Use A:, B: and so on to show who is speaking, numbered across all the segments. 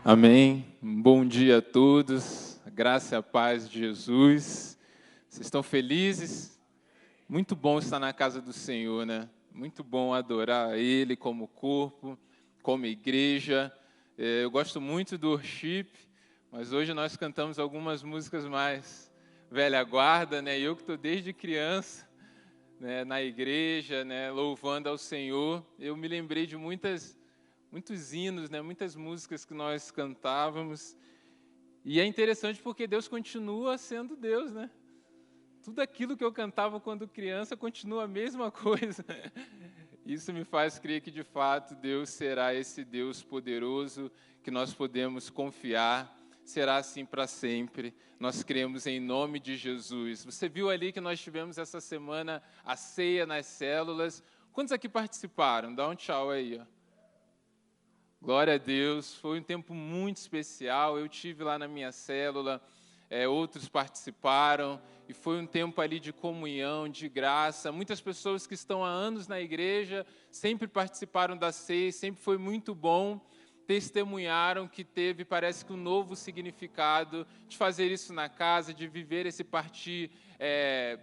A: Amém. Bom dia a todos. A graça e a paz de Jesus. Vocês estão felizes? Muito bom estar na casa do Senhor, né? Muito bom adorar a Ele como corpo, como igreja. Eu gosto muito do worship, mas hoje nós cantamos algumas músicas mais velha guarda, né? Eu que estou desde criança, né, na igreja, né, louvando ao Senhor. Eu me lembrei de muitos hinos, né, muitas músicas que nós cantávamos. E é interessante porque Deus continua sendo Deus, né? Tudo aquilo que eu cantava quando criança continua a mesma coisa. Isso me faz crer que, de fato, Deus será esse Deus poderoso que nós podemos confiar. Será assim para sempre. Nós cremos em nome de Jesus. Você viu ali que nós tivemos essa semana a ceia nas células. Quantos aqui participaram? Dá um tchau aí, ó. Glória a Deus, foi um tempo muito especial. Eu tive lá na minha célula, outros participaram, e foi um tempo ali de comunhão, de graça. Muitas pessoas que estão há anos na igreja sempre participaram da ceia, sempre foi muito bom. Testemunharam que teve, parece que um novo significado de fazer isso na casa, de viver esse partir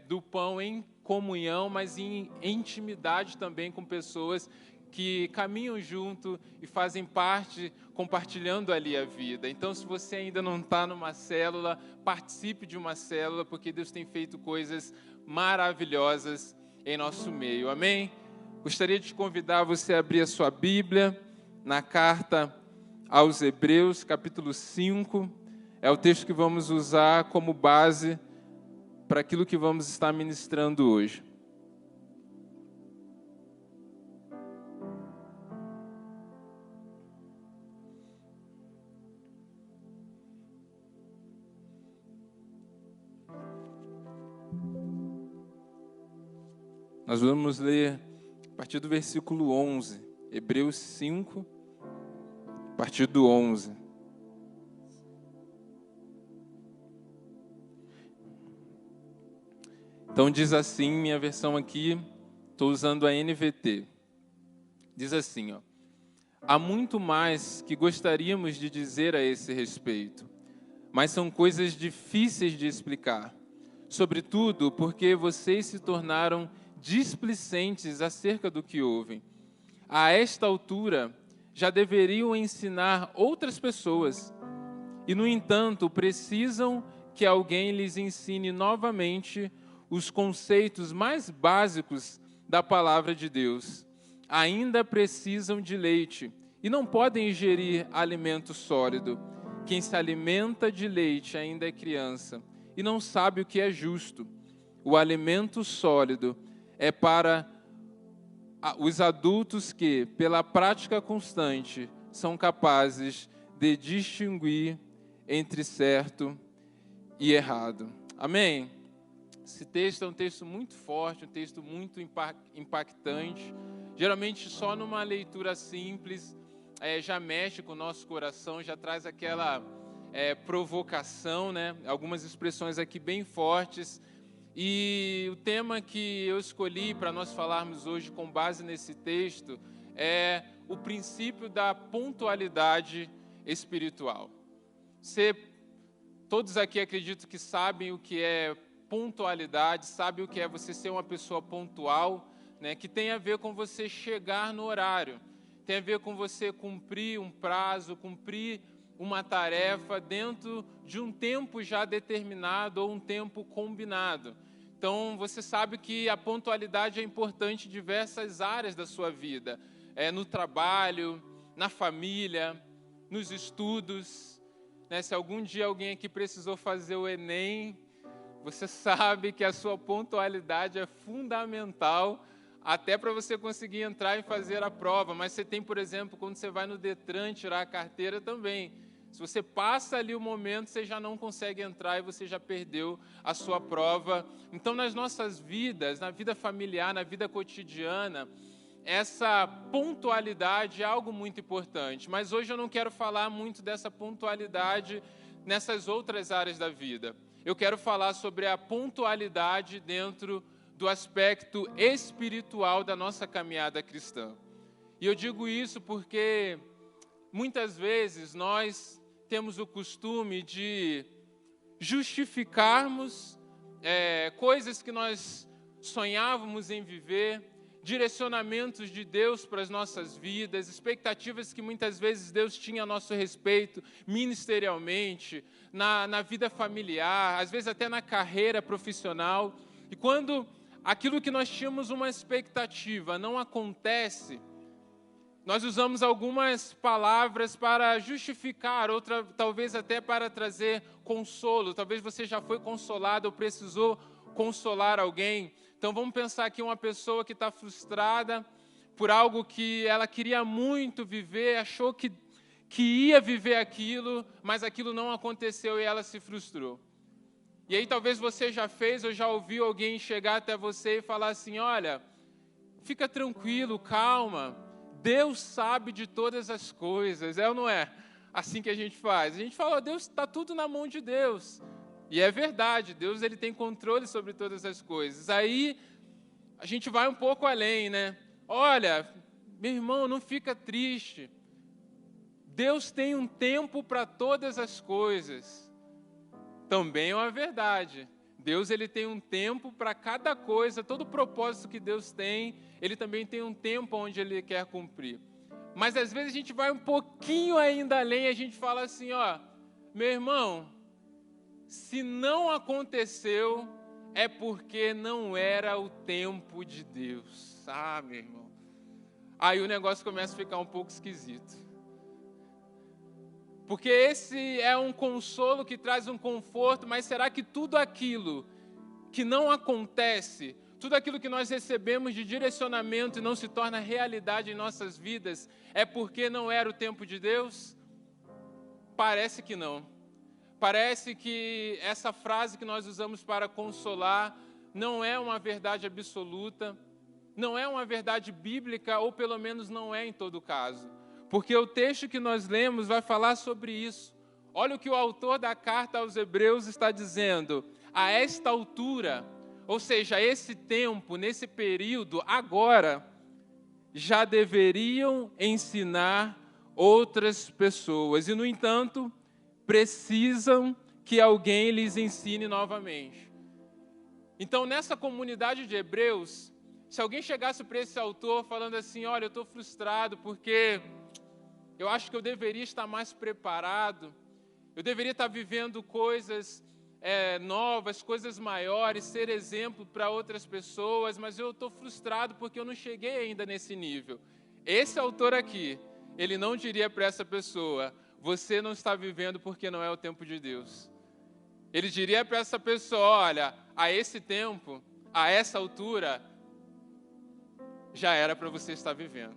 A: do pão em comunhão, mas em intimidade também com pessoas que caminham junto e fazem parte, compartilhando ali a vida. Então, se você ainda não está numa célula, participe de uma célula, porque Deus tem feito coisas maravilhosas em nosso meio. Amém? Gostaria de convidar você a abrir a sua Bíblia na carta aos Hebreus, capítulo 5. É o texto que vamos usar como base para aquilo que vamos estar ministrando hoje. Nós vamos ler a partir do versículo 11, Hebreus 5, a partir do 11. Então diz assim, minha versão aqui, estou usando a NVT. Diz assim, ó: há muito mais que gostaríamos de dizer a esse respeito, mas são coisas difíceis de explicar, sobretudo porque vocês se tornaram displicentes acerca do que ouvem. A esta altura, já deveriam ensinar outras pessoas, e, no entanto, precisam que alguém lhes ensine novamente os conceitos mais básicos da palavra de Deus. Ainda precisam de leite e não podem ingerir alimento sólido. Quem se alimenta de leite ainda é criança e não sabe o que é justo. O alimento sólido é para os adultos que, pela prática constante, são capazes de distinguir entre certo e errado. Amém? Esse texto é um texto muito forte, um texto muito impactante. Geralmente, só numa leitura simples, já mexe com o nosso coração, já traz aquela provocação, né? Algumas expressões aqui bem fortes. E o tema que eu escolhi para nós falarmos hoje com base nesse texto é o princípio da pontualidade espiritual. Todos aqui acredito que sabem o que é pontualidade, sabem o que é você ser uma pessoa pontual, né, que tem a ver com você chegar no horário, tem a ver com você cumprir um prazo, cumprir uma tarefa dentro de um tempo já determinado ou um tempo combinado. Então, você sabe que a pontualidade é importante em diversas áreas da sua vida. No trabalho, na família, nos estudos. Né? Se algum dia alguém aqui precisou fazer o Enem, você sabe que a sua pontualidade é fundamental até para você conseguir entrar e fazer a prova. Mas você tem, por exemplo, quando você vai no Detran tirar a carteira também. Se você passa ali o momento, você já não consegue entrar e você já perdeu a sua prova. Então, nas nossas vidas, na vida familiar, na vida cotidiana, essa pontualidade é algo muito importante. Mas hoje eu não quero falar muito dessa pontualidade nessas outras áreas da vida. Eu quero falar sobre a pontualidade dentro do aspecto espiritual da nossa caminhada cristã. E eu digo isso porque muitas vezes nós temos o costume de justificarmos coisas que nós sonhávamos em viver, direcionamentos de Deus para as nossas vidas, expectativas que muitas vezes Deus tinha a nosso respeito, ministerialmente, na vida familiar, às vezes até na carreira profissional. E quando aquilo que nós tínhamos uma expectativa não acontece, nós usamos algumas palavras para justificar, outra talvez até para trazer consolo. Talvez você já foi consolado ou precisou consolar alguém. Então vamos pensar aqui uma pessoa que está frustrada por algo que ela queria muito viver, achou que ia viver aquilo, mas aquilo não aconteceu e ela se frustrou. E aí talvez você já fez ou já ouviu alguém chegar até você e falar assim: olha, fica tranquilo, calma, Deus sabe de todas as coisas. É ou não é assim que a gente faz? A gente fala: Deus, está tudo na mão de Deus. E é verdade, Deus ele tem controle sobre todas as coisas. Aí a gente vai um pouco além, né? Olha, meu irmão, não fica triste. Deus tem um tempo para todas as coisas. Também é uma verdade. Deus ele tem um tempo para cada coisa, todo propósito que Deus tem, ele também tem um tempo onde ele quer cumprir. Mas às vezes a gente vai um pouquinho ainda além, a gente fala assim, ó, meu irmão, se não aconteceu, é porque não era o tempo de Deus. Ah, meu irmão. Aí o negócio começa a ficar um pouco esquisito. Porque esse é um consolo que traz um conforto, mas será que tudo aquilo que não acontece, tudo aquilo que nós recebemos de direcionamento e não se torna realidade em nossas vidas, é porque não era o tempo de Deus? Parece que não. Parece que essa frase que nós usamos para consolar não é uma verdade absoluta, não é uma verdade bíblica, ou pelo menos não é em todo caso. Porque o texto que nós lemos vai falar sobre isso. Olha o que o autor da carta aos Hebreus está dizendo. A esta altura, ou seja, a esse tempo, nesse período, agora, já deveriam ensinar outras pessoas. E, no entanto, precisam que alguém lhes ensine novamente. Então, nessa comunidade de Hebreus, se alguém chegasse para esse autor falando assim, olha, eu estou frustrado porque eu acho que eu deveria estar mais preparado, eu deveria estar vivendo coisas novas, coisas maiores, ser exemplo para outras pessoas, mas eu estou frustrado porque eu não cheguei ainda nesse nível. Esse autor aqui, ele não diria para essa pessoa, você não está vivendo porque não é o tempo de Deus. Ele diria para essa pessoa, olha, a esse tempo, a essa altura, já era para você estar vivendo.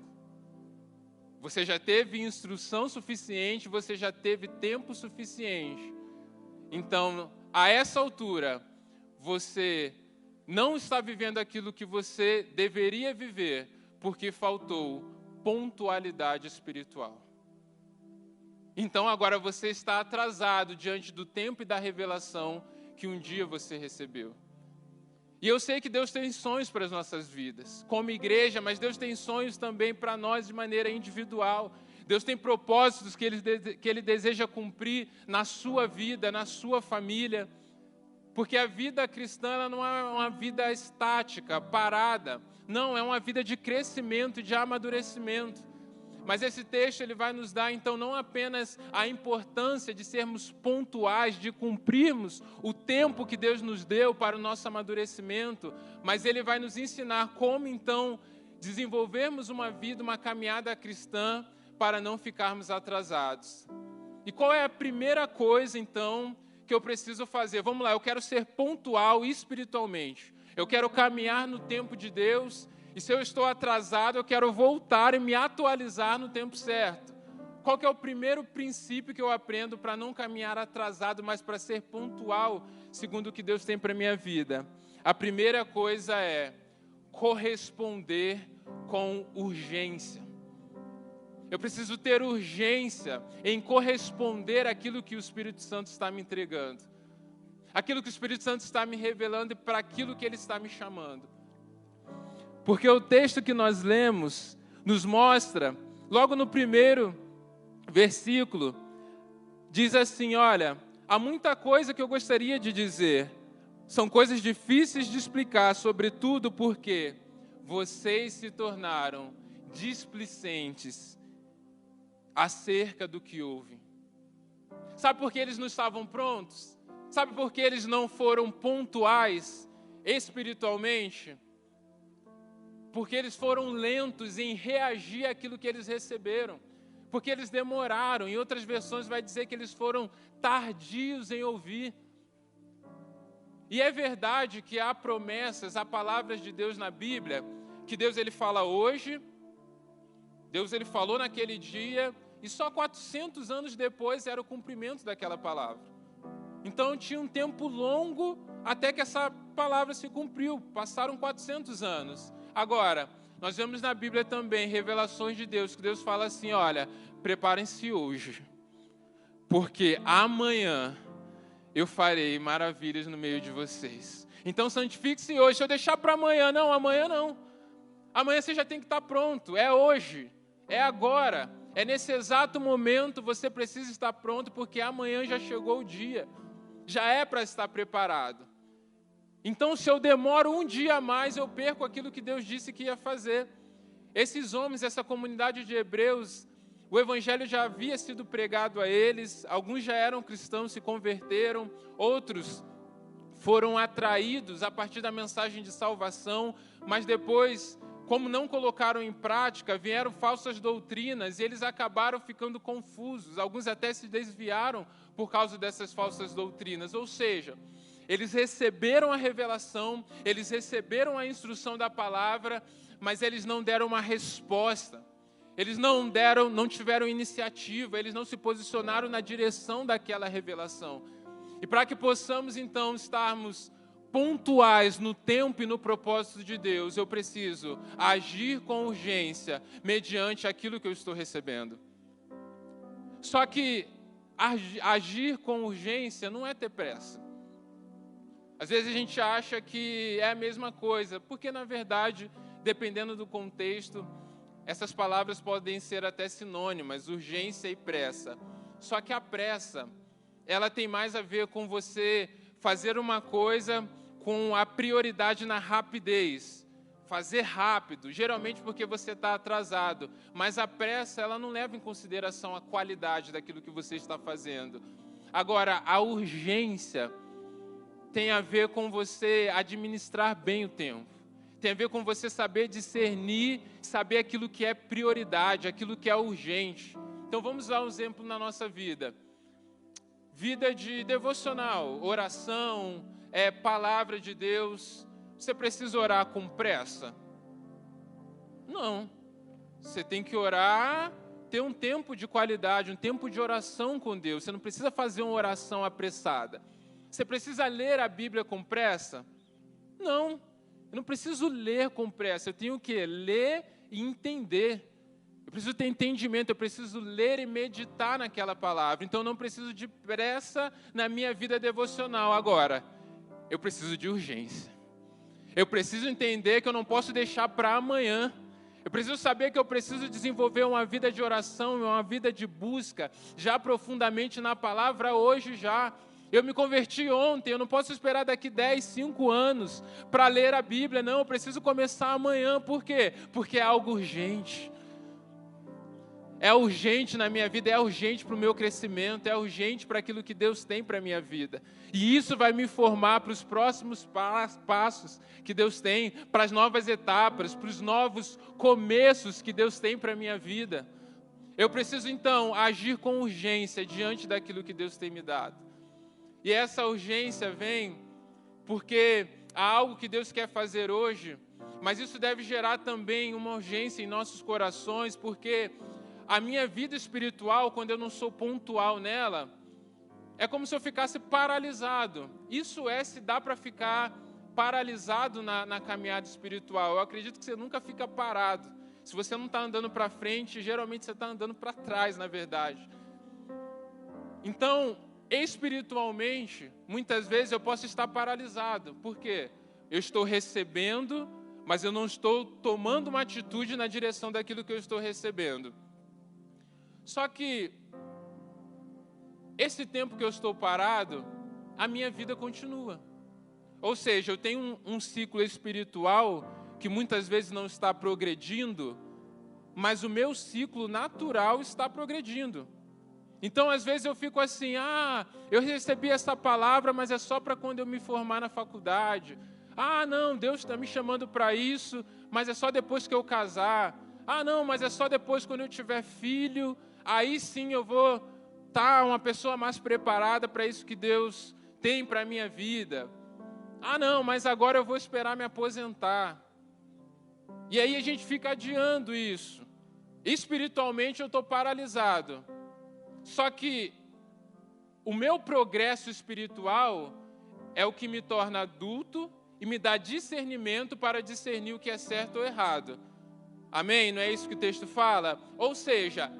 A: Você já teve instrução suficiente, você já teve tempo suficiente. Então, a essa altura, você não está vivendo aquilo que você deveria viver, porque faltou pontualidade espiritual. Então, agora você está atrasado diante do tempo e da revelação que um dia você recebeu. E eu sei que Deus tem sonhos para as nossas vidas, como igreja, mas Deus tem sonhos também para nós de maneira individual. Deus tem propósitos que Ele deseja cumprir na sua vida, na sua família. Porque a vida cristã ela não é uma vida estática, parada. Não, é uma vida de crescimento e de amadurecimento. Mas esse texto ele vai nos dar, então, não apenas a importância de sermos pontuais, de cumprirmos o tempo que Deus nos deu para o nosso amadurecimento, mas ele vai nos ensinar como, então, desenvolvermos uma vida, uma caminhada cristã para não ficarmos atrasados. E qual é a primeira coisa, então, que eu preciso fazer? Vamos lá, eu quero ser pontual espiritualmente. Eu quero caminhar no tempo de Deus. E se eu estou atrasado, eu quero voltar e me atualizar no tempo certo. Qual que é o primeiro princípio que eu aprendo para não caminhar atrasado, mas para ser pontual, segundo o que Deus tem para a minha vida? A primeira coisa é corresponder com urgência. Eu preciso ter urgência em corresponder àquilo que o Espírito Santo está me entregando. Aquilo que o Espírito Santo está me revelando e para aquilo que Ele está me chamando. Porque o texto que nós lemos nos mostra, logo no primeiro versículo diz assim, olha, há muita coisa que eu gostaria de dizer, são coisas difíceis de explicar, sobretudo porque vocês se tornaram displicentes acerca do que houve. Sabe por que eles não estavam prontos? Sabe por que eles não foram pontuais espiritualmente? Porque eles foram lentos em reagir àquilo que eles receberam. Porque eles demoraram. Em outras versões vai dizer que eles foram tardios em ouvir. E é verdade que há promessas, há palavras de Deus na Bíblia, que Deus ele fala hoje, Deus ele falou naquele dia, e só 400 anos depois era o cumprimento daquela palavra. Então tinha um tempo longo até que essa palavra se cumpriu, passaram 400 anos. Agora, nós vemos na Bíblia também revelações de Deus, que Deus fala assim, olha, preparem-se hoje, porque amanhã eu farei maravilhas no meio de vocês. Então santifique-se hoje. Se eu deixar para amanhã, não, amanhã não. Amanhã você já tem que estar pronto, é hoje, é agora. É nesse exato momento você precisa estar pronto, porque amanhã já chegou o dia. Já é para estar preparado. Então, se eu demoro um dia a mais, eu perco aquilo que Deus disse que ia fazer. Esses homens, essa comunidade de hebreus, o evangelho já havia sido pregado a eles, alguns já eram cristãos, se converteram, outros foram atraídos a partir da mensagem de salvação, mas depois, como não colocaram em prática, vieram falsas doutrinas e eles acabaram ficando confusos. Alguns até se desviaram por causa dessas falsas doutrinas. Ou seja, eles receberam a revelação, eles receberam a instrução da palavra, mas eles não deram uma resposta. Eles não tiveram iniciativa, eles não se posicionaram na direção daquela revelação. E para que possamos então estarmos pontuais no tempo e no propósito de Deus, eu preciso agir com urgência mediante aquilo que eu estou recebendo. Só que agir com urgência não é ter pressa. Às vezes a gente acha que é a mesma coisa, porque na verdade, dependendo do contexto, essas palavras podem ser até sinônimas, urgência e pressa. Só que a pressa, ela tem mais a ver com você fazer uma coisa com a prioridade na rapidez. Fazer rápido, geralmente porque você está atrasado. Mas a pressa, ela não leva em consideração a qualidade daquilo que você está fazendo. Agora, a urgência tem a ver com você administrar bem o tempo. Tem a ver com você saber discernir, saber aquilo que é prioridade, aquilo que é urgente. Então vamos dar um exemplo na nossa vida. Vida de devocional, oração, palavra de Deus. Você precisa orar com pressa? Não. Você tem que orar, ter um tempo de qualidade, um tempo de oração com Deus. Você não precisa fazer uma oração apressada. Você precisa ler a Bíblia com pressa? Não. Eu não preciso ler com pressa, eu tenho que ler e entender. Eu preciso ter entendimento, eu preciso ler e meditar naquela palavra. Então eu não preciso de pressa na minha vida devocional. Agora, eu preciso de urgência. Eu preciso entender que eu não posso deixar para amanhã. Eu preciso saber que eu preciso desenvolver uma vida de oração, uma vida de busca, já profundamente na palavra hoje já. Eu me converti ontem, eu não posso esperar daqui 10, 5 anos para ler a Bíblia. Não, eu preciso começar amanhã. Por quê? Porque é algo urgente. É urgente na minha vida, é urgente para o meu crescimento, é urgente para aquilo que Deus tem para a minha vida. E isso vai me formar para os próximos passos que Deus tem, para as novas etapas, para os novos começos que Deus tem para a minha vida. Eu preciso então agir com urgência diante daquilo que Deus tem me dado. E essa urgência vem porque há algo que Deus quer fazer hoje, mas isso deve gerar também uma urgência em nossos corações, porque a minha vida espiritual, quando eu não sou pontual nela, é como se eu ficasse paralisado. Isso se dá para ficar paralisado na caminhada espiritual. Eu acredito que você nunca fica parado. Se você não está andando para frente, geralmente você está andando para trás, na verdade. Então, espiritualmente, muitas vezes eu posso estar paralisado. Por quê? Eu estou recebendo, mas eu não estou tomando uma atitude na direção daquilo que eu estou recebendo. Só que esse tempo que eu estou parado, a minha vida continua. Ou seja, eu tenho um ciclo espiritual que muitas vezes não está progredindo, mas o meu ciclo natural está progredindo. Então, às vezes eu fico assim, eu recebi essa palavra, mas é só para quando eu me formar na faculdade. Não, Deus está me chamando para isso, mas é só depois que eu casar. Não, mas é só depois quando eu tiver filho, aí sim eu vou estar uma pessoa mais preparada para isso que Deus tem para a minha vida. Não, mas agora eu vou esperar me aposentar. E aí a gente fica adiando isso. Espiritualmente eu estou paralisado. Só que o meu progresso espiritual é o que me torna adulto e me dá discernimento para discernir o que é certo ou errado. Amém? Não é isso que o texto fala? Ou seja,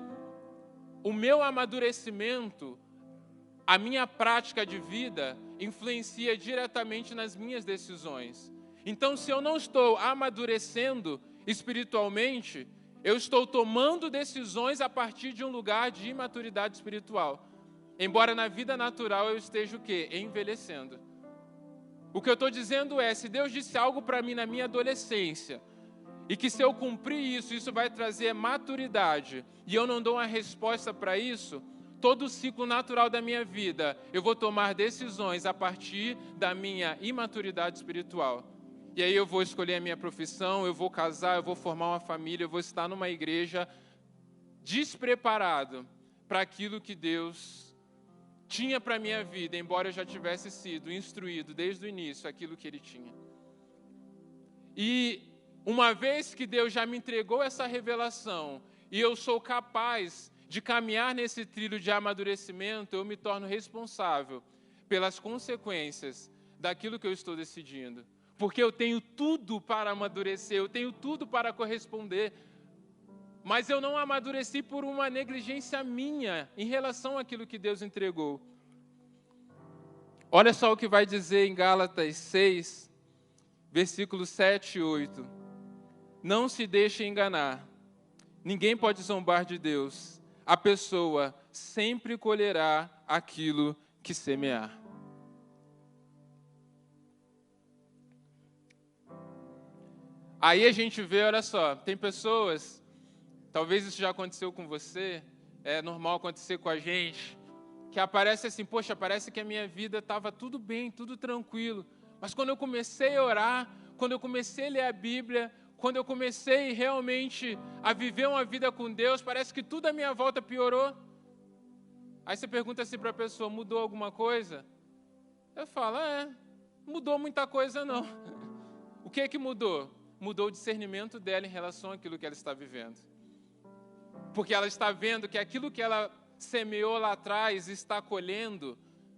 A: o meu amadurecimento, a minha prática de vida, influencia diretamente nas minhas decisões. Então, se eu não estou amadurecendo espiritualmente, eu estou tomando decisões a partir de um lugar de imaturidade espiritual. Embora na vida natural eu esteja o quê? Envelhecendo. O que eu estou dizendo é, se Deus disse algo para mim na minha adolescência, e que se eu cumprir isso, isso vai trazer maturidade, e eu não dou uma resposta para isso, todo o ciclo natural da minha vida, eu vou tomar decisões a partir da minha imaturidade espiritual. E aí eu vou escolher a minha profissão, eu vou casar, eu vou formar uma família, eu vou estar numa igreja despreparado para aquilo que Deus tinha para a minha vida, embora eu já tivesse sido instruído desde o início aquilo que Ele tinha. E uma vez que Deus já me entregou essa revelação e eu sou capaz de caminhar nesse trilho de amadurecimento, eu me torno responsável pelas consequências daquilo que eu estou decidindo. Porque eu tenho tudo para amadurecer, eu tenho tudo para corresponder, mas eu não amadureci por uma negligência minha em relação àquilo que Deus entregou. Olha só o que vai dizer em Gálatas 6, versículos 7 e 8. Não se deixe enganar, ninguém pode zombar de Deus, a pessoa sempre colherá aquilo que semear. Aí a gente vê, olha só, tem pessoas, talvez isso já aconteceu com você, é normal acontecer com a gente, que aparece assim, poxa, parece que a minha vida estava tudo bem, tudo tranquilo, mas quando eu comecei a orar, quando eu comecei a ler a Bíblia, quando eu comecei realmente a viver uma vida com Deus, parece que tudo à minha volta piorou. Aí você pergunta assim para a pessoa, mudou alguma coisa? Eu falo, mudou muita coisa não. O que é que mudou? Mudou o discernimento dela em relação àquilo que ela está vivendo. Porque ela está vendo que aquilo que ela semeou lá atrás está colhendo,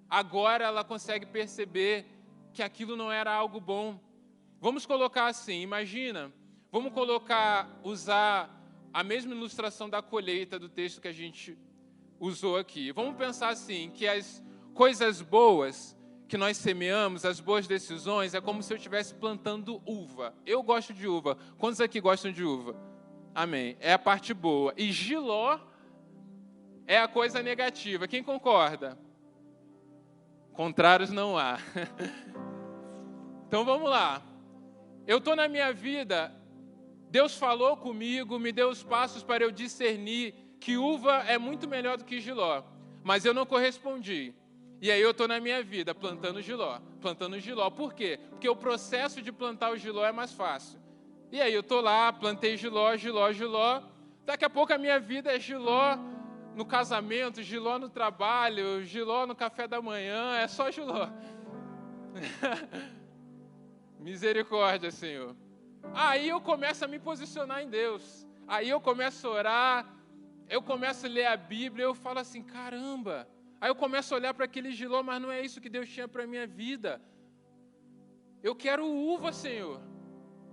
A: agora ela consegue perceber que aquilo não era algo bom. Vamos colocar assim, imagina, usar a mesma ilustração da colheita do texto que a gente usou aqui. Vamos pensar assim, que as coisas boas que nós semeamos, as boas decisões, é como se eu estivesse plantando uva. Eu gosto de uva. Quantos aqui gostam de uva? Amém. É a parte boa. E jiló é a coisa negativa. Quem concorda? Contrários não há. Então vamos lá. Eu estou na minha vida, Deus falou comigo, me deu os passos para eu discernir que uva é muito melhor do que jiló. Mas eu não correspondi. E aí eu estou na minha vida plantando jiló. Por quê? Porque o processo de plantar o jiló é mais fácil. E aí eu estou lá, plantei jiló. Daqui a pouco a minha vida é jiló no casamento, jiló no trabalho, jiló no café da manhã, é só jiló. Misericórdia, Senhor. Aí eu começo a me posicionar em Deus. Aí eu começo a orar, eu começo a ler a Bíblia, eu falo assim, caramba. Aí eu começo a olhar para aquele jiló, mas não é isso que Deus tinha para a minha vida. Eu quero uva, Senhor.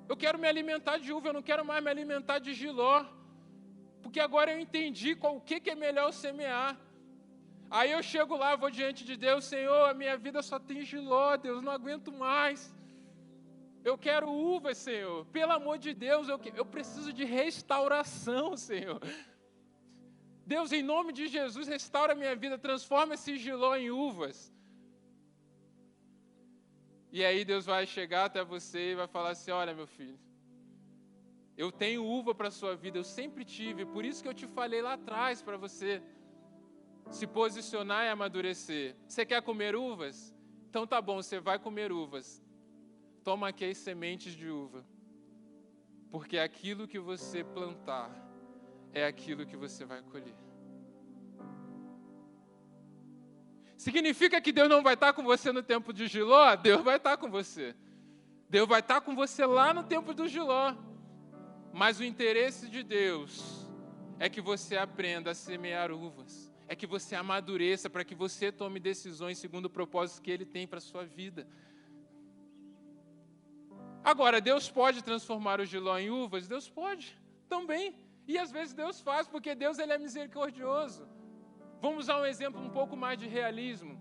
A: Eu quero me alimentar de uva, eu não quero mais me alimentar de jiló. Porque agora eu entendi o que é melhor eu semear. Aí eu chego lá, vou diante de Deus, Senhor, a minha vida só tem jiló, Deus, não aguento mais. Eu quero uva, Senhor. Pelo amor de Deus, eu preciso de restauração, Senhor. Deus, em nome de Jesus, restaura a minha vida, transforma esse Giló em uvas. E aí Deus vai chegar até você e vai falar assim, olha, meu filho, eu tenho uva para a sua vida, eu sempre tive, por isso que eu te falei lá atrás para você se posicionar e amadurecer. Você quer comer uvas? Então tá bom, você vai comer uvas. Toma aqui as sementes de uva. Porque aquilo que você plantar é aquilo que você vai colher. Significa que Deus não vai estar com você no tempo de Giló? Deus vai estar com você. Deus vai estar com você lá no tempo do Giló. Mas o interesse de Deus é que você aprenda a semear uvas. É que você amadureça para que você tome decisões segundo o propósito que Ele tem para a sua vida. Agora, Deus pode transformar o Giló em uvas? Deus pode, também. E às vezes Deus faz, porque Deus ele é misericordioso. Vamos usar um exemplo um pouco mais de realismo.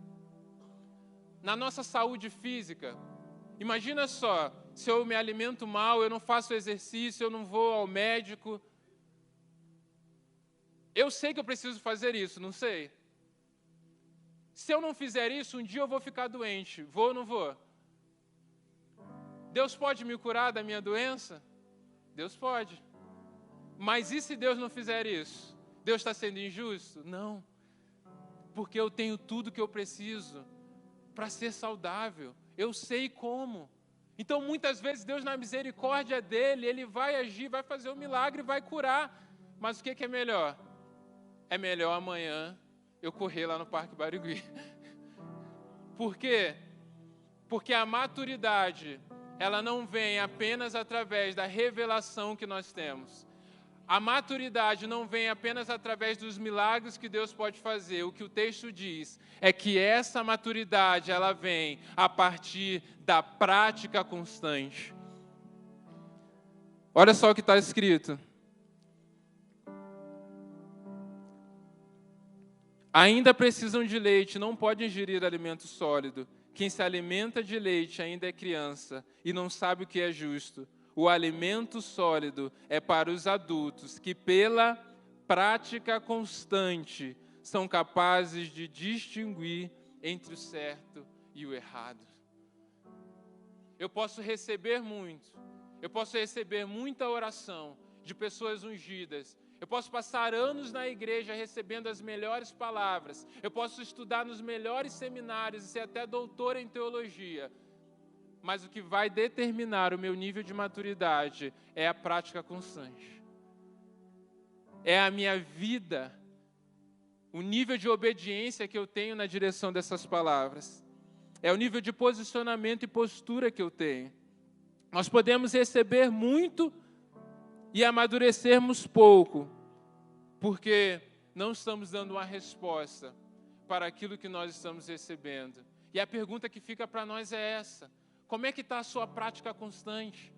A: Na nossa saúde física, imagina só, se eu me alimento mal, eu não faço exercício, eu não vou ao médico. Eu sei que eu preciso fazer isso, não sei? Se eu não fizer isso, um dia eu vou ficar doente. Vou ou não vou? Deus pode me curar da minha doença? Deus pode. Mas e se Deus não fizer isso? Deus está sendo injusto? Não. Porque eu tenho tudo que eu preciso para ser saudável. Eu sei como. Então, muitas vezes, Deus, na misericórdia dEle, Ele vai agir, vai fazer um milagre, vai curar. Mas o que é melhor? É melhor amanhã eu correr lá no Parque Barigui. Por quê? Porque a maturidade, ela não vem apenas através da revelação que nós temos. A maturidade não vem apenas através dos milagres que Deus pode fazer. O que o texto diz é que essa maturidade, ela vem a partir da prática constante. Olha só o que está escrito. Ainda precisam de leite, não pode ingerir alimento sólido. Quem se alimenta de leite ainda é criança e não sabe o que é justo. O alimento sólido é para os adultos que, pela prática constante, são capazes de distinguir entre o certo e o errado. Eu posso receber muito, eu posso receber muita oração de pessoas ungidas. Eu posso passar anos na igreja recebendo as melhores palavras. Eu posso estudar nos melhores seminários e ser até doutor em teologia. Mas o que vai determinar o meu nível de maturidade é a prática constante. É a minha vida, o nível de obediência que eu tenho na direção dessas palavras. É o nível de posicionamento e postura que eu tenho. Nós podemos receber muito e amadurecermos pouco, porque não estamos dando uma resposta para aquilo que nós estamos recebendo. E a pergunta que fica para nós é essa: como é que está a sua prática constante?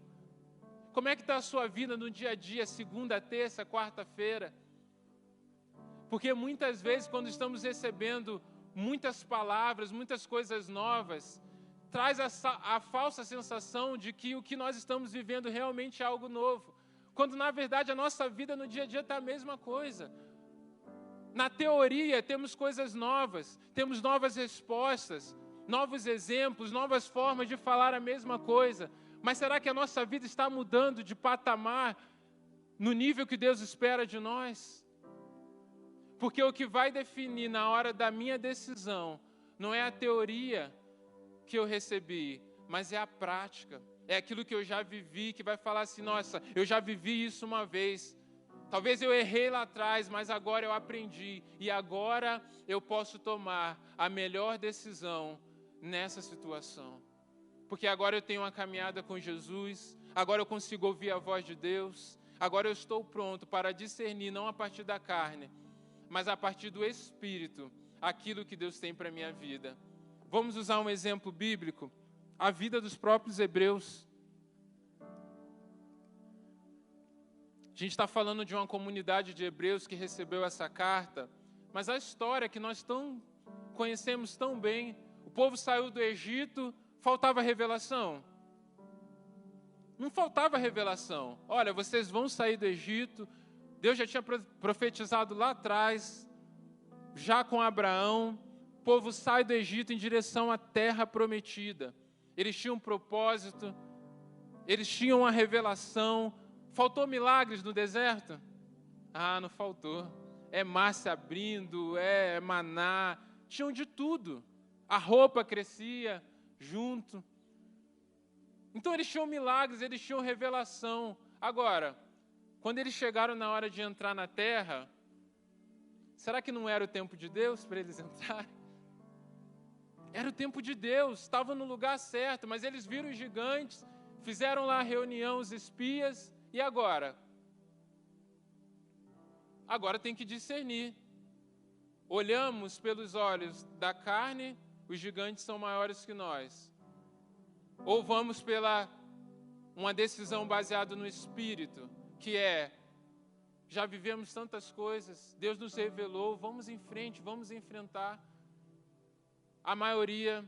A: Como é que está a sua vida no dia a dia, segunda, terça, quarta-feira? Porque muitas vezes, quando estamos recebendo muitas palavras, muitas coisas novas, traz a falsa sensação de que o que nós estamos vivendo realmente é algo novo. Quando, na verdade, a nossa vida no dia a dia está a mesma coisa. Na teoria, temos coisas novas, temos novas respostas, novos exemplos, novas formas de falar a mesma coisa. Mas será que a nossa vida está mudando de patamar no nível que Deus espera de nós? Porque o que vai definir na hora da minha decisão não é a teoria que eu recebi, mas é a prática. É aquilo que eu já vivi, que vai falar assim: nossa, eu já vivi isso uma vez. Talvez eu errei lá atrás, mas agora eu aprendi. E agora eu posso tomar a melhor decisão nessa situação. Porque agora eu tenho uma caminhada com Jesus, agora eu consigo ouvir a voz de Deus, agora eu estou pronto para discernir, não a partir da carne, mas a partir do Espírito, aquilo que Deus tem para a minha vida. Vamos usar um exemplo bíblico, a vida dos próprios hebreus. A gente está falando de uma comunidade de hebreus que recebeu essa carta, mas a história que nós conhecemos tão bem, o povo saiu do Egito, faltava revelação? Não faltava revelação. Olha, vocês vão sair do Egito, Deus já tinha profetizado lá atrás, já com Abraão, o povo sai do Egito em direção à terra prometida. Eles tinham um propósito, eles tinham uma revelação. Faltou milagres no deserto? Ah, não faltou. É mar se abrindo, é maná, tinham de tudo. A roupa crescia junto. Então eles tinham milagres, eles tinham revelação. Agora, quando eles chegaram na hora de entrar na terra, será que não era o tempo de Deus para eles entrarem? Era o tempo de Deus, estavam no lugar certo, mas eles viram os gigantes, fizeram lá a reunião, os espias, e agora? Agora tem que discernir. Olhamos pelos olhos da carne, os gigantes são maiores que nós. Ou vamos pela uma decisão baseada no Espírito, que é, já vivemos tantas coisas, Deus nos revelou, vamos em frente, vamos enfrentar. A maioria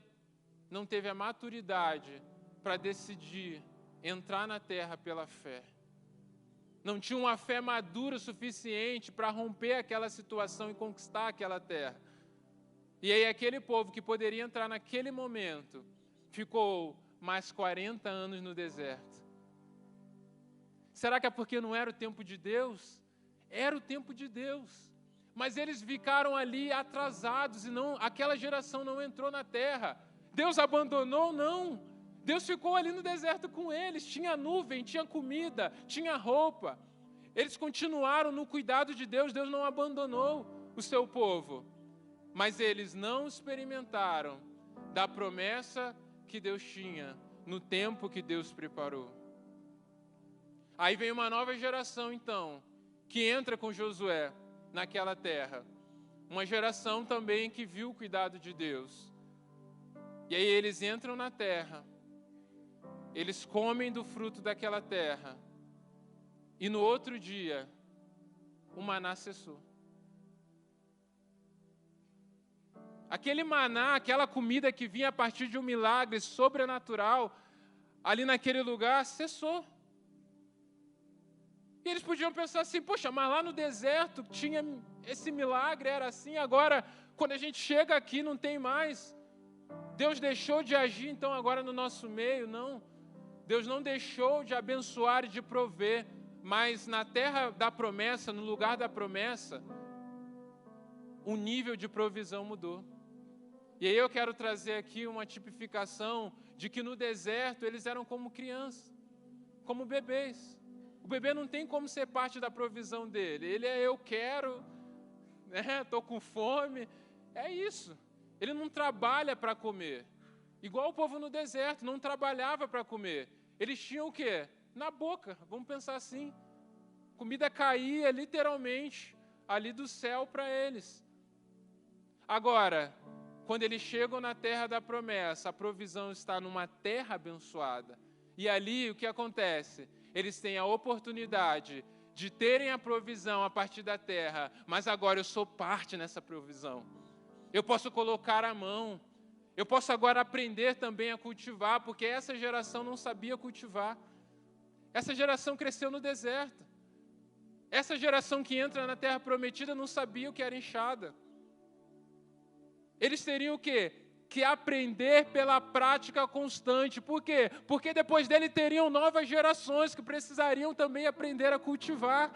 A: não teve a maturidade para decidir entrar na terra pela fé. Não tinha uma fé madura o suficiente para romper aquela situação e conquistar aquela terra. E aí aquele povo que poderia entrar naquele momento, ficou mais 40 anos no deserto. Será que é porque não era o tempo de Deus? Era o tempo de Deus. Mas eles ficaram ali atrasados e aquela geração não entrou na terra. Deus abandonou? Não. Deus ficou ali no deserto com eles. Tinha nuvem, tinha comida, tinha roupa. Eles continuaram no cuidado de Deus. Deus não abandonou o seu povo. Mas eles não experimentaram da promessa que Deus tinha no tempo que Deus preparou. Aí vem uma nova geração, então, que entra com Josué naquela terra. Uma geração também que viu o cuidado de Deus. E aí eles entram na terra. Eles comem do fruto daquela terra. E no outro dia, o maná cessou. Aquele maná, aquela comida que vinha a partir de um milagre sobrenatural, ali naquele lugar, cessou. E eles podiam pensar assim, poxa, mas lá no deserto tinha esse milagre, era assim, agora quando a gente chega aqui não tem mais. Deus deixou de agir então agora no nosso meio? Não. Deus não deixou de abençoar e de prover, mas na terra da promessa, no lugar da promessa, o nível de provisão mudou. E aí eu quero trazer aqui uma tipificação de que no deserto eles eram como crianças, como bebês. O bebê não tem como ser parte da provisão dele. Ele é eu quero, estou com fome. É isso. Ele não trabalha para comer. Igual o povo no deserto, não trabalhava para comer. Eles tinham o quê? Na boca, vamos pensar assim. Comida caía literalmente ali do céu para eles. Agora, quando eles chegam na terra da promessa, a provisão está numa terra abençoada. E ali o que acontece? Eles têm a oportunidade de terem a provisão a partir da terra, mas agora eu sou parte nessa provisão. Eu posso colocar a mão. Eu posso agora aprender também a cultivar, porque essa geração não sabia cultivar. Essa geração cresceu no deserto. Essa geração que entra na terra prometida não sabia o que era enxada. Eles teriam o quê? Que aprender pela prática constante. Por quê? Porque depois dele teriam novas gerações que precisariam também aprender a cultivar.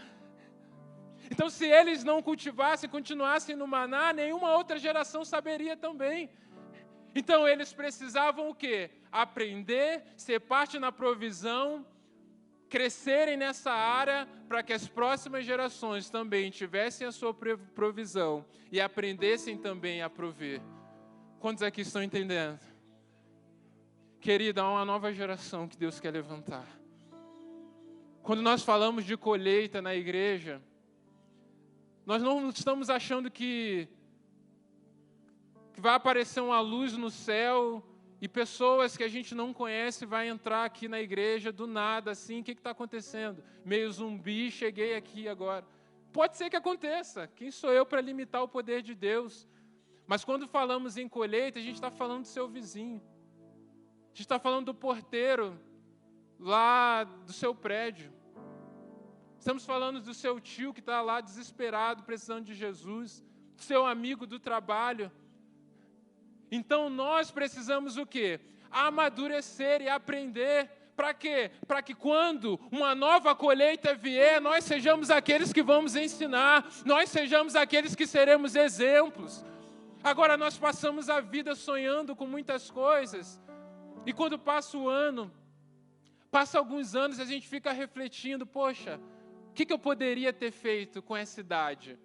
A: Então, se eles não cultivassem, continuassem no maná, nenhuma outra geração saberia também. Então, eles precisavam o quê? Aprender, ser parte na provisão, crescerem nessa área para que as próximas gerações também tivessem a sua provisão e aprendessem também a prover. Quantos aqui estão entendendo? Querida, há uma nova geração que Deus quer levantar. Quando nós falamos de colheita na igreja, nós não estamos achando que vai aparecer uma luz no céu e pessoas que a gente não conhece vai entrar aqui na igreja do nada, assim, o que está acontecendo? Meio zumbi, cheguei aqui agora. Pode ser que aconteça, quem sou eu para limitar o poder de Deus? Mas quando falamos em colheita, a gente está falando do seu vizinho. A gente está falando do porteiro lá do seu prédio. Estamos falando do seu tio que está lá desesperado, precisando de Jesus, do seu amigo do trabalho. Então nós precisamos o quê? Amadurecer e aprender. Para quê? Para que quando uma nova colheita vier, nós sejamos aqueles que vamos ensinar, nós sejamos aqueles que seremos exemplos. Agora nós passamos a vida sonhando com muitas coisas, e quando passa o ano, passa alguns anos, a gente fica refletindo, poxa, o que eu poderia ter feito com essa idade?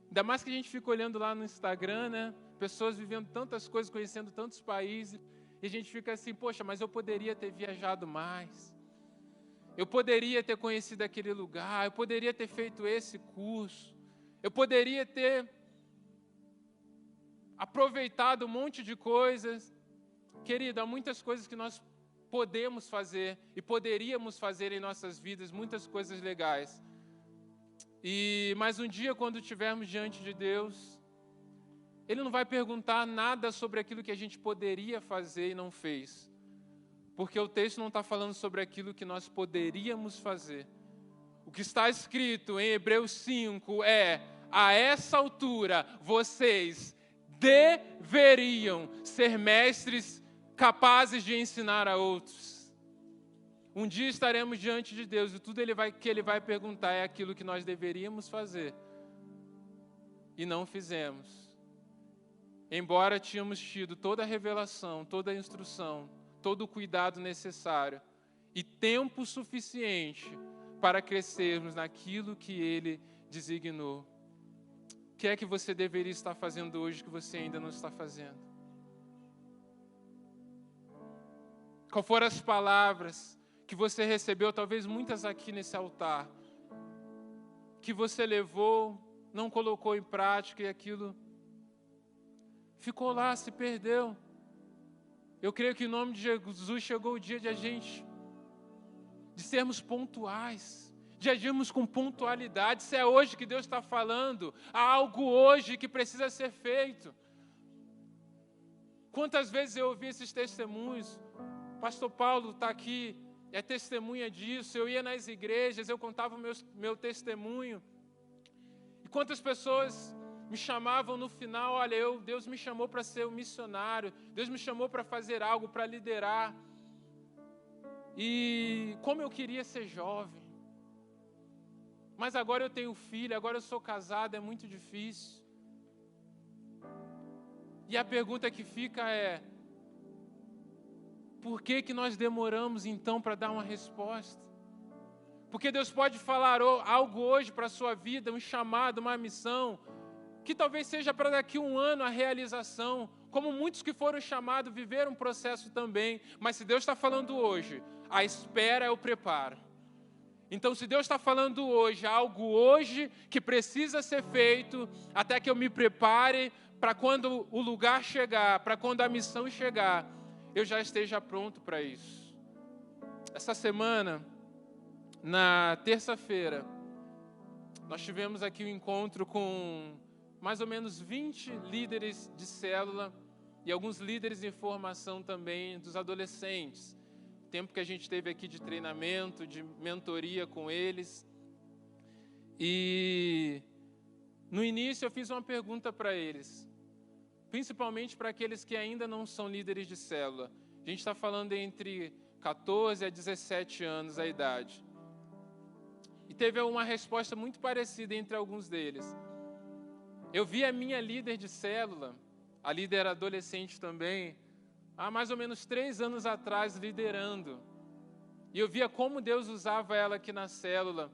A: Ainda mais que a gente fica olhando lá no Instagram, né? Pessoas vivendo tantas coisas, conhecendo tantos países, e a gente fica assim, poxa, mas eu poderia ter viajado mais. Eu poderia ter conhecido aquele lugar, eu poderia ter feito esse curso, eu poderia ter aproveitado um monte de coisas. Querido, há muitas coisas que nós podemos fazer e poderíamos fazer em nossas vidas, muitas coisas legais. Mas um dia, quando estivermos diante de Deus, Ele não vai perguntar nada sobre aquilo que a gente poderia fazer e não fez. Porque o texto não está falando sobre aquilo que nós poderíamos fazer. O que está escrito em Hebreus 5 é: a essa altura, vocês deveriam ser mestres capazes de ensinar a outros. Um dia estaremos diante de Deus e tudo que Ele vai perguntar é aquilo que nós deveríamos fazer e não fizemos. Embora tínhamos tido toda a revelação, toda a instrução, todo o cuidado necessário e tempo suficiente para crescermos naquilo que Ele designou. O que é que você deveria estar fazendo hoje que você ainda não está fazendo? Qual foram as palavras que você recebeu, talvez muitas aqui nesse altar, que você levou, não colocou em prática e aquilo ficou lá, se perdeu? Eu creio que em nome de Jesus chegou o dia de sermos pontuais, de agirmos com pontualidade. Se é hoje que Deus está falando, há algo hoje que precisa ser feito. Quantas vezes eu ouvi esses testemunhos? Pastor Paulo está aqui, é testemunha disso. Eu ia nas igrejas, eu contava o meu testemunho. E quantas pessoas me chamavam no final: olha, Deus me chamou para ser um missionário, Deus me chamou para fazer algo, para liderar. E como eu queria ser jovem. Mas agora eu tenho filho, agora eu sou casado, é muito difícil. E a pergunta que fica é: por que nós demoramos então para dar uma resposta? Porque Deus pode falar algo hoje para a sua vida, um chamado, uma missão, que talvez seja para daqui a um ano a realização, como muitos que foram chamados viveram um processo também. Mas se Deus está falando hoje, a espera é o preparo. Então, se Deus está falando hoje, algo hoje que precisa ser feito, até que eu me prepare para quando o lugar chegar, para quando a missão chegar, eu já esteja pronto para isso. Essa semana, na terça-feira, nós tivemos aqui um encontro com mais ou menos 20 líderes de célula e alguns líderes em formação também dos adolescentes. O tempo que a gente teve aqui de treinamento, de mentoria com eles. E no início eu fiz uma pergunta para eles, principalmente para aqueles que ainda não são líderes de célula. A gente está falando entre 14 a 17 anos a idade. E teve uma resposta muito parecida entre alguns deles. Eu vi a minha líder de célula, a líder adolescente também, há mais ou menos 3 anos atrás, liderando. E eu via como Deus usava ela aqui na célula.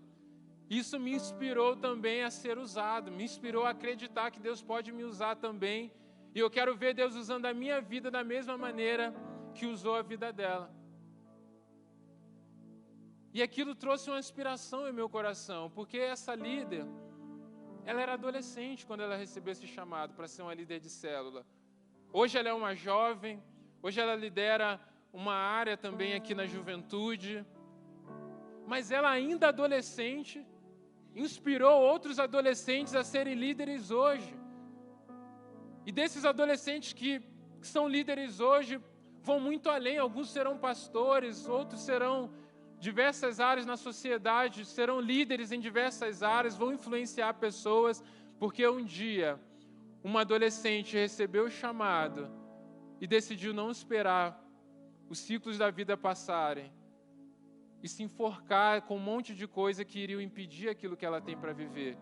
A: Isso me inspirou também a ser usado, me inspirou a acreditar que Deus pode me usar também. E eu quero ver Deus usando a minha vida da mesma maneira que usou a vida dela. E aquilo trouxe uma inspiração em meu coração, porque essa líder, ela era adolescente quando ela recebeu esse chamado para ser uma líder de célula. Hoje ela é uma jovem, hoje ela lidera uma área também aqui na juventude. Mas ela ainda adolescente, inspirou outros adolescentes a serem líderes hoje. E desses adolescentes que são líderes hoje, vão muito além. Alguns serão pastores, outros serão diversas áreas na sociedade, serão líderes em diversas áreas, vão influenciar pessoas, porque um dia uma adolescente recebeu o chamado e decidiu não esperar os ciclos da vida passarem e se enforcar com um monte de coisa que iriam impedir aquilo que ela tem para viver.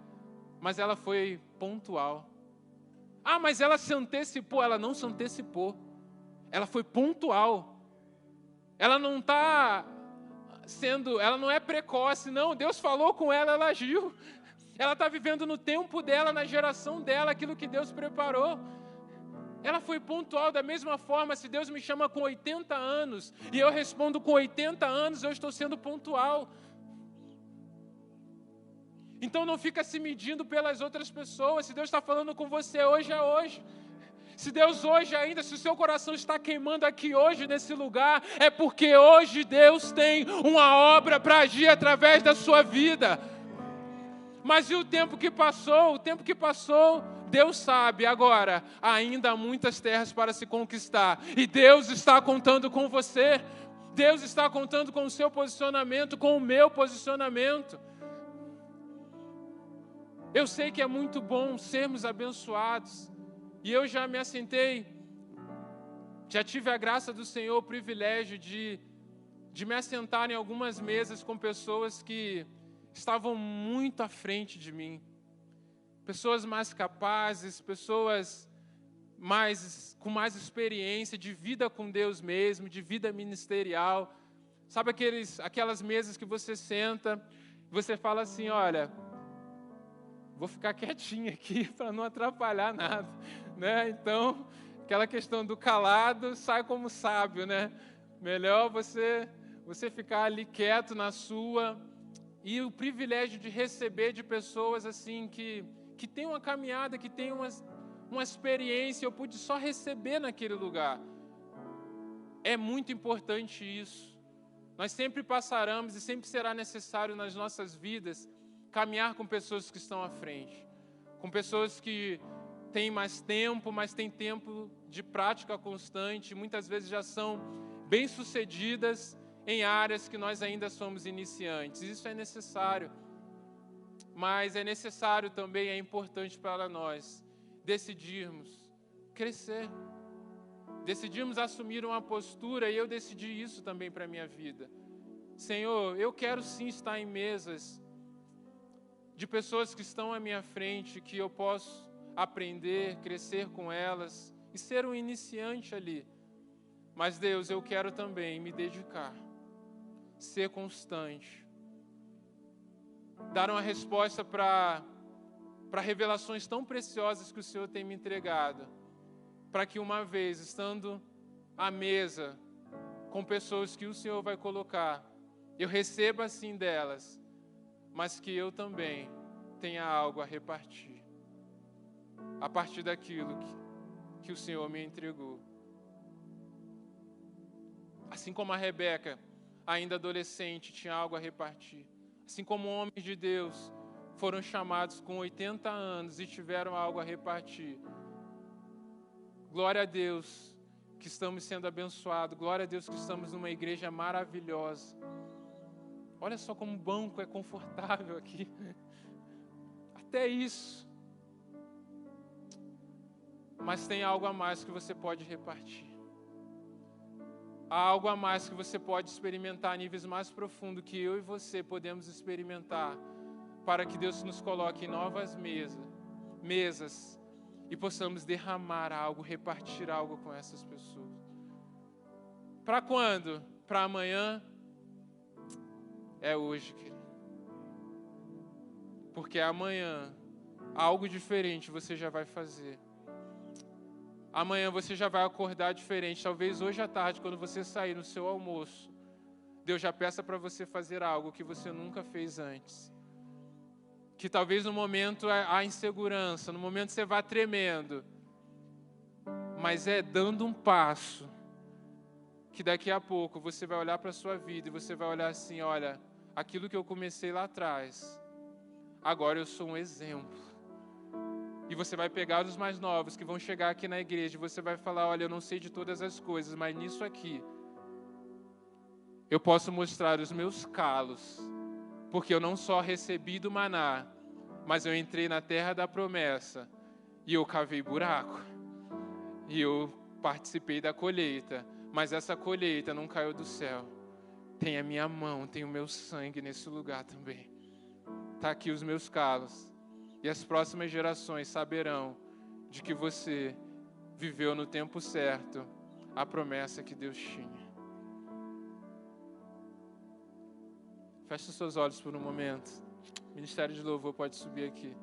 A: Mas ela foi pontual. Ah, mas ela se antecipou. Ela não se antecipou. Ela foi pontual. Ela não ela não é precoce, não. Deus falou com ela, ela agiu. Ela está vivendo no tempo dela, na geração dela, aquilo que Deus preparou. Ela foi pontual. Da mesma forma, se Deus me chama com 80 anos e eu respondo com 80 anos, eu estou sendo pontual. Então não fica se medindo pelas outras pessoas. Se Deus está falando com você hoje, é hoje. Se Deus hoje ainda, se o seu coração está queimando aqui hoje nesse lugar, é porque hoje Deus tem uma obra para agir através da sua vida. Mas e o tempo que passou? O tempo que passou, Deus sabe. Agora, ainda há muitas terras para se conquistar. E Deus está contando com você. Deus está contando com o seu posicionamento, com o meu posicionamento. Eu sei que é muito bom sermos abençoados. E eu já me assentei, já tive a graça do Senhor, o privilégio de me assentar em algumas mesas com pessoas que estavam muito à frente de mim. Pessoas mais capazes, pessoas com mais experiência de vida com Deus mesmo, de vida ministerial. Sabe aquelas mesas que você senta, você fala assim, olha, vou ficar quietinho aqui para não atrapalhar nada, né? Então, aquela questão do calado, sai como sábio, né? Melhor você ficar ali quieto na sua. E o privilégio de receber de pessoas assim que tem uma caminhada, que tem uma experiência, eu pude só receber naquele lugar. É muito importante isso. Nós sempre passaremos e sempre será necessário nas nossas vidas caminhar com pessoas que estão à frente, com pessoas que têm mais tempo, mas têm tempo de prática constante, muitas vezes já são bem-sucedidas em áreas que nós ainda somos iniciantes. Isso é necessário, mas é necessário também, é importante para nós decidirmos crescer, decidirmos assumir uma postura, e eu decidi isso também para a minha vida. Senhor, eu quero sim estar em mesas de pessoas que estão à minha frente, que eu posso aprender, crescer com elas e ser um iniciante ali. Mas Deus, eu quero também me dedicar, ser constante, dar uma resposta para revelações tão preciosas que o Senhor tem me entregado, para que uma vez, estando à mesa com pessoas que o Senhor vai colocar, eu receba assim delas, mas que eu também tenha algo a repartir, a partir daquilo que o Senhor me entregou. Assim como a Rebeca, ainda adolescente, tinha algo a repartir, assim como homens de Deus foram chamados com 80 anos e tiveram algo a repartir. Glória a Deus que estamos sendo abençoados, glória a Deus que estamos numa igreja maravilhosa. Olha só como o banco é confortável aqui. Até isso. Mas tem algo a mais que você pode repartir. Há algo a mais que você pode experimentar a níveis mais profundos que eu e você podemos experimentar, para que Deus nos coloque em novas mesas e possamos derramar algo, repartir algo com essas pessoas. Para quando? Para amanhã? É hoje, querido. Porque amanhã, algo diferente você já vai fazer. Amanhã você já vai acordar diferente. Talvez hoje à tarde, quando você sair no seu almoço, Deus já peça para você fazer algo que você nunca fez antes. Que talvez no momento há insegurança, no momento você vá tremendo. Mas é dando um passo que daqui a pouco você vai olhar para a sua vida e você vai olhar assim, olha, aquilo que eu comecei lá atrás, agora eu sou um exemplo. E você vai pegar os mais novos que vão chegar aqui na igreja e você vai falar, olha, eu não sei de todas as coisas, mas nisso aqui, eu posso mostrar os meus calos, porque eu não só recebi do maná, mas eu entrei na terra da promessa e eu cavei buraco. E eu participei da colheita, mas essa colheita não caiu do céu. Tem a minha mão, tem o meu sangue nesse lugar também. Está aqui os meus calos. E as próximas gerações saberão de que você viveu no tempo certo a promessa que Deus tinha. Feche os seus olhos por um momento. O Ministério de Louvor pode subir aqui.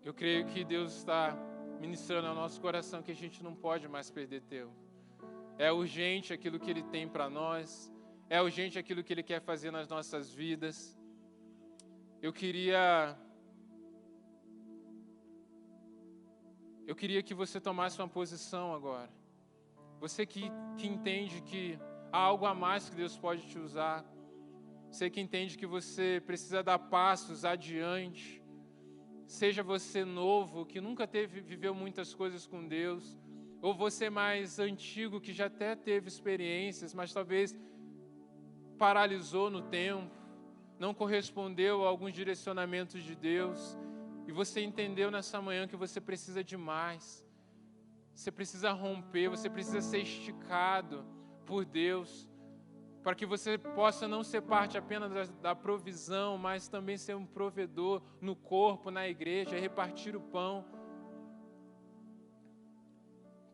A: Eu creio que Deus está ministrando ao nosso coração que a gente não pode mais perder tempo. É urgente aquilo que Ele tem para nós. É urgente aquilo que Ele quer fazer nas nossas vidas. Eu queria que você tomasse uma posição agora. Você que entende que há algo a mais que Deus pode te usar. Você que entende que você precisa dar passos adiante. Seja você novo, que nunca viveu muitas coisas com Deus, ou você mais antigo, que já até teve experiências, mas talvez paralisou no tempo, não correspondeu a alguns direcionamentos de Deus, e você entendeu nessa manhã que você precisa de mais, você precisa romper, você precisa ser esticado por Deus, para que você possa não ser parte apenas da provisão, mas também ser um provedor no corpo, na igreja, repartir o pão.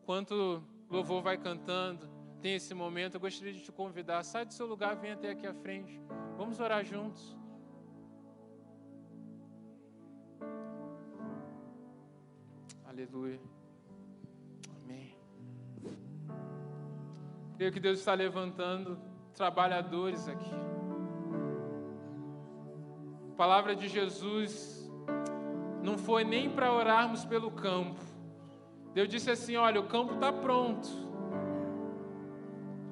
A: Enquanto o louvor vai cantando, tem esse momento, eu gostaria de te convidar, sai do seu lugar, vem até aqui à frente, vamos orar juntos. Aleluia. Amém. Creio que Deus está levantando trabalhadores aqui. A palavra de Jesus não foi nem para orarmos pelo campo. Deus disse assim: olha, o campo está pronto.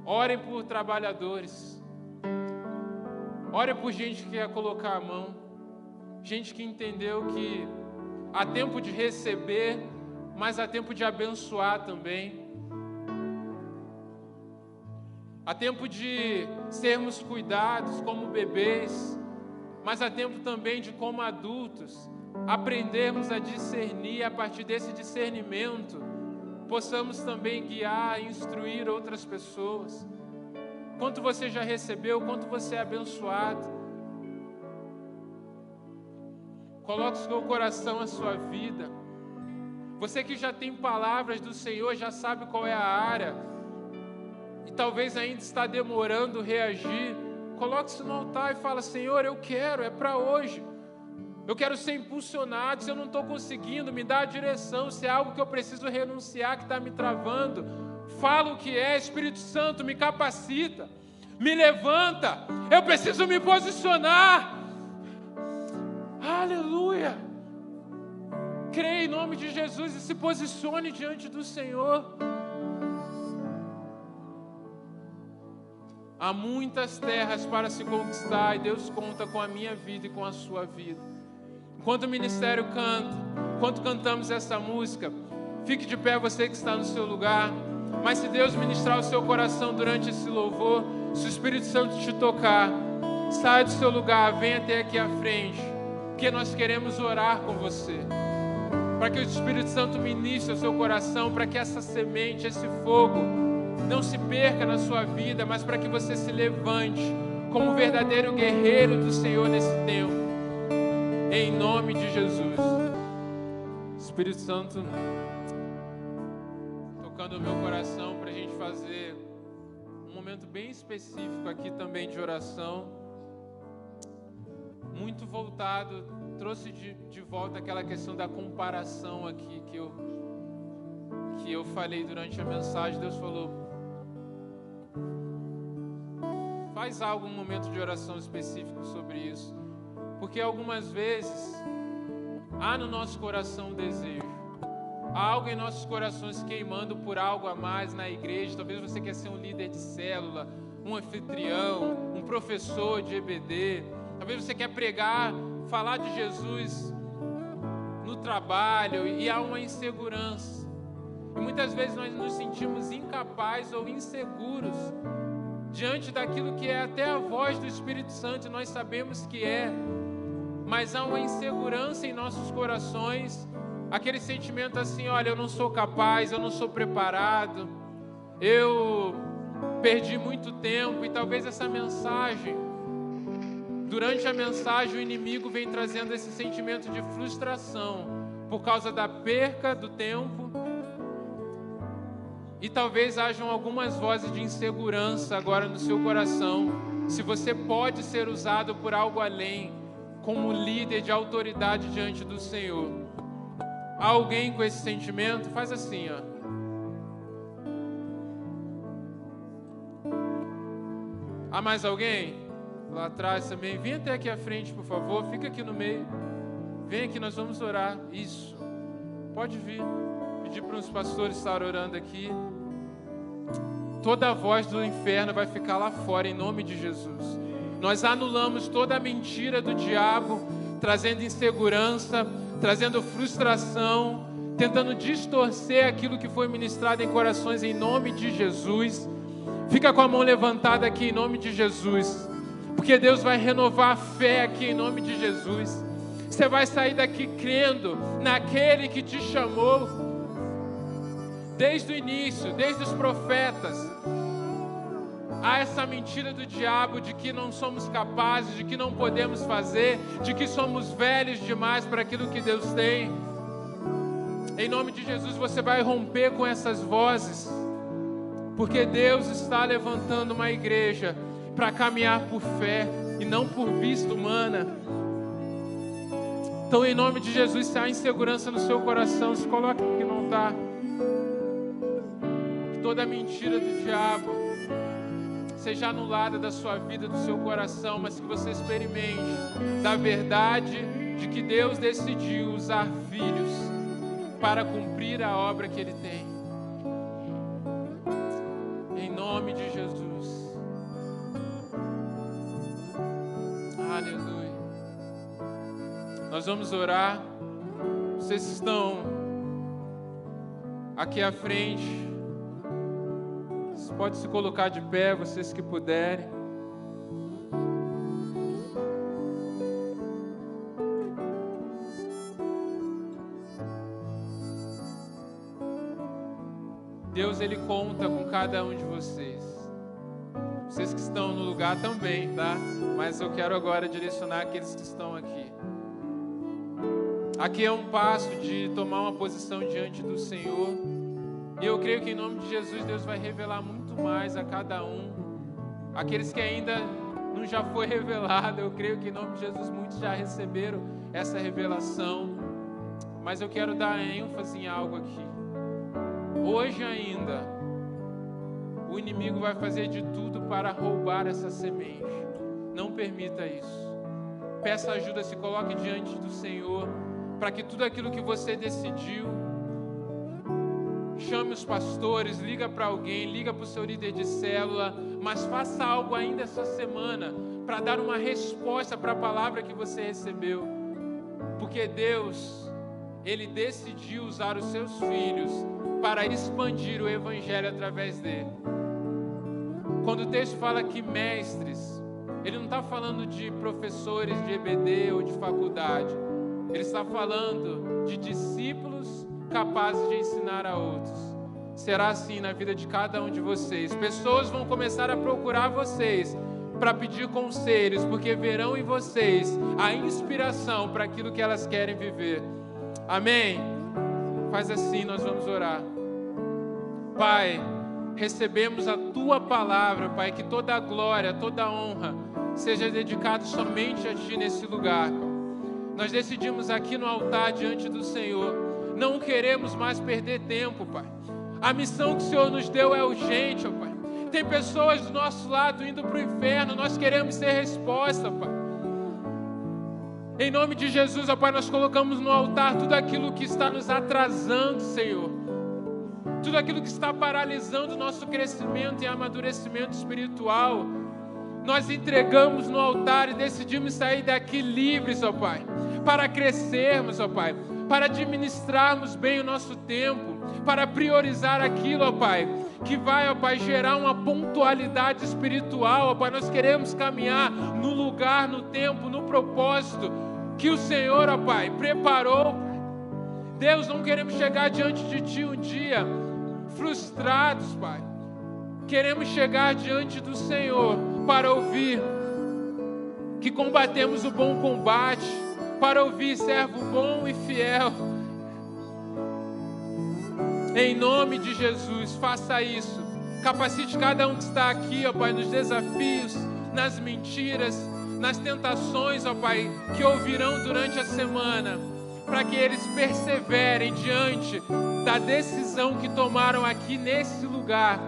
A: Orem por trabalhadores. Orem por gente que quer colocar a mão. Gente que entendeu que há tempo de receber, mas há tempo de abençoar também. Há tempo de sermos cuidados como bebês, mas há tempo também de, como adultos, aprendermos a discernir, a partir desse discernimento, possamos também guiar e instruir outras pessoas. Quanto você já recebeu, quanto você é abençoado. Coloque o seu coração, a sua vida. Você que já tem palavras do Senhor, já sabe qual é a área, e talvez ainda está demorando reagir, coloque-se no altar e fala: Senhor, eu quero, é para hoje. Eu quero ser impulsionado. Se eu não estou conseguindo, me dá a direção. Se é algo que eu preciso renunciar, que está me travando, fala o que é. Espírito Santo, me capacita, me levanta. Eu preciso me posicionar. Aleluia. Creia em nome de Jesus e se posicione diante do Senhor. Há muitas terras para se conquistar e Deus conta com a minha vida e com a sua vida. Enquanto o ministério canta, enquanto cantamos essa música, fique de pé você que está no seu lugar. Mas se Deus ministrar o seu coração durante esse louvor, se o Espírito Santo te tocar, saia do seu lugar, venha até aqui à frente, porque nós queremos orar com você, para que o Espírito Santo ministre o seu coração, para que essa semente, esse fogo, não se perca na sua vida, mas para que você se levante como um verdadeiro guerreiro do Senhor nesse tempo, em nome de Jesus. Espírito Santo, tocando o meu coração para a gente fazer um momento bem específico aqui também de oração, muito voltado, trouxe de volta aquela questão da comparação aqui que eu falei durante a mensagem. Deus falou: faz algo, um momento de oração específico sobre isso, porque algumas vezes há no nosso coração um desejo, há algo em nossos corações queimando por algo a mais na igreja. Talvez você quer ser um líder de célula, um anfitrião, um professor de EBD. Talvez você quer pregar, falar de Jesus no trabalho e há uma insegurança. E muitas vezes nós nos sentimos incapazes ou inseguros diante daquilo que é até a voz do Espírito Santo, e nós sabemos que é, mas há uma insegurança em nossos corações, aquele sentimento assim: olha, eu não sou capaz, eu não sou preparado, eu perdi muito tempo. E talvez essa mensagem, durante a mensagem, o inimigo vem trazendo esse sentimento de frustração por causa da perca do tempo. E talvez hajam algumas vozes de insegurança agora no seu coração, se você pode ser usado por algo além, como líder de autoridade diante do Senhor. Há alguém com esse sentimento? Faz assim, ó. Há mais alguém? Lá atrás também. Vem até aqui à frente, por favor. Fica aqui no meio. Vem aqui, nós vamos orar. Isso. Pode vir. Pedir para os pastores estar orando aqui. Toda a voz do inferno vai ficar lá fora, em nome de Jesus. Nós anulamos toda a mentira do diabo, trazendo insegurança, trazendo frustração, tentando distorcer aquilo que foi ministrado em corações, em nome de Jesus. Fica com a mão levantada aqui, em nome de Jesus, porque Deus vai renovar a fé aqui, em nome de Jesus. Você vai sair daqui crendo naquele que te chamou desde o início, desde os profetas. Há essa mentira do diabo de que não somos capazes, de que não podemos fazer, de que somos velhos demais para aquilo que Deus tem. Em nome de Jesus, você vai romper com essas vozes, porque Deus está levantando uma igreja para caminhar por fé e não por vista humana. Então, em nome de Jesus, se há insegurança no seu coração, se coloque aqui no altar. Que toda mentira do diabo seja anulada da sua vida, do seu coração, mas que você experimente da verdade de que Deus decidiu usar filhos para cumprir a obra que Ele tem. Em nome de Jesus. Aleluia. Nós vamos orar. Vocês estão aqui à frente. Pode se colocar de pé, vocês que puderem. Deus, Ele conta com cada um de vocês. Vocês que estão no lugar também, tá? Mas eu quero agora direcionar aqueles que estão aqui. Aqui é um passo de tomar uma posição diante do Senhor. E eu creio que em nome de Jesus, Deus vai revelar muito mais a cada um. Aqueles que ainda não já foi revelado, eu creio que em nome de Jesus muitos já receberam essa revelação. Mas eu quero dar ênfase em algo aqui. Hoje ainda, o inimigo vai fazer de tudo para roubar essa semente. Não permita isso. Peça ajuda, se coloque diante do Senhor, para que tudo aquilo que você decidiu, chame os pastores, liga para alguém, liga para o seu líder de célula, mas faça algo ainda essa semana para dar uma resposta para a palavra que você recebeu. Porque Deus, Ele decidiu usar os seus filhos para expandir o Evangelho através dele. Quando o texto fala que mestres, ele não está falando de professores de EBD ou de faculdade. Ele está falando de discípulos capazes de ensinar a outros. Será assim na vida de cada um de vocês. Pessoas vão começar a procurar vocês para pedir conselhos, porque verão em vocês a inspiração para aquilo que elas querem viver. Amém? Faz assim, nós vamos orar. Pai, recebemos a Tua palavra, Pai, que toda a glória, toda a honra seja dedicada somente a Ti nesse lugar. Nós decidimos aqui no altar diante do Senhor. Não queremos mais perder tempo, Pai. A missão que o Senhor nos deu é urgente, ó Pai. Tem pessoas do nosso lado indo para o inferno. Nós queremos ter resposta, Pai. Em nome de Jesus, ó Pai, nós colocamos no altar tudo aquilo que está nos atrasando, Senhor. Tudo aquilo que está paralisando o nosso crescimento e amadurecimento espiritual. Nós entregamos no altar e decidimos sair daqui livres, ó Pai, para crescermos, ó Pai, para administrarmos bem o nosso tempo, para priorizar aquilo, ó Pai, que vai, ó Pai, gerar uma pontualidade espiritual, ó Pai. Nós queremos caminhar no lugar, no tempo, no propósito que o Senhor, ó Pai, preparou. Deus, não queremos chegar diante de Ti um dia frustrados, Pai. Queremos chegar diante do Senhor para ouvir que combatemos o bom combate, para ouvir servo bom e fiel. Em nome de Jesus, faça isso. Capacite cada um que está aqui, ó Pai, nos desafios, nas mentiras, nas tentações, ó Pai, que ouvirão durante a semana, para que eles perseverem diante da decisão que tomaram aqui nesse lugar,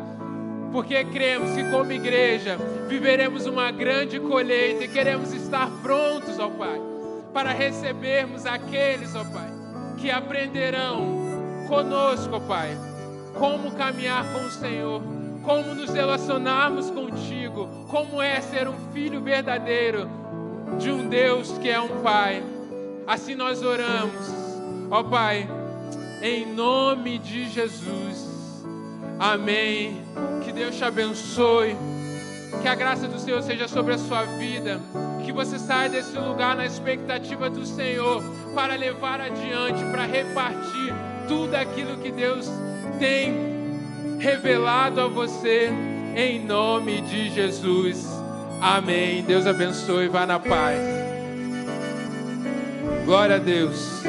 A: porque cremos que como igreja viveremos uma grande colheita e queremos estar prontos, ó Pai, para recebermos aqueles, ó Pai, que aprenderão conosco, ó Pai, como caminhar com o Senhor, como nos relacionarmos contigo, como é ser um filho verdadeiro de um Deus que é um Pai. Assim nós oramos, ó Pai, em nome de Jesus. Amém. Que Deus te abençoe. Que a graça do Senhor seja sobre a sua vida. Que você saia desse lugar na expectativa do Senhor para levar adiante, para repartir tudo aquilo que Deus tem revelado a você, em nome de Jesus. Amém. Deus abençoe. Vá na paz. Glória a Deus.